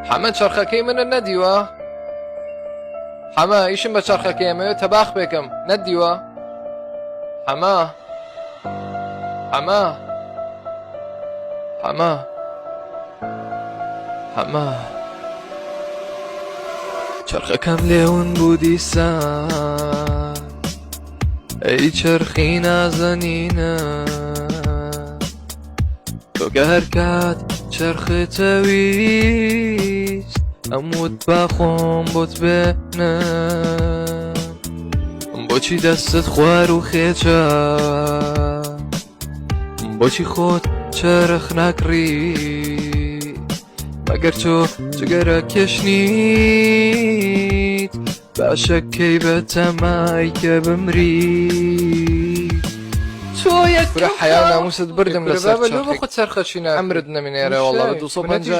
حەمە چرخەکەی منە نەدیوە؟ حەمە ئیشم بە چرخەکەی ئەمەوێت تەباخ بێکم نەدیوە؟ حەمە حەمە حەمە حەمە چرخەکەم لێون بوو دیسان ئەی چرخی نازەنینە تۆ کە هەر کات چرختەویست ئەموت با خۆم بۆت بێنە بۆچی دەستت خوار و خێچە بۆچی خۆت چرخ ناکڕی مەگەر تۆ جگەرە کێشنیت باشەکەی بە تەمای کە بمری تۆ یەک حیا ناموست بردم لەسەر چرخەکە ئەمرت نەمێنێرە وەڵڵا بە 250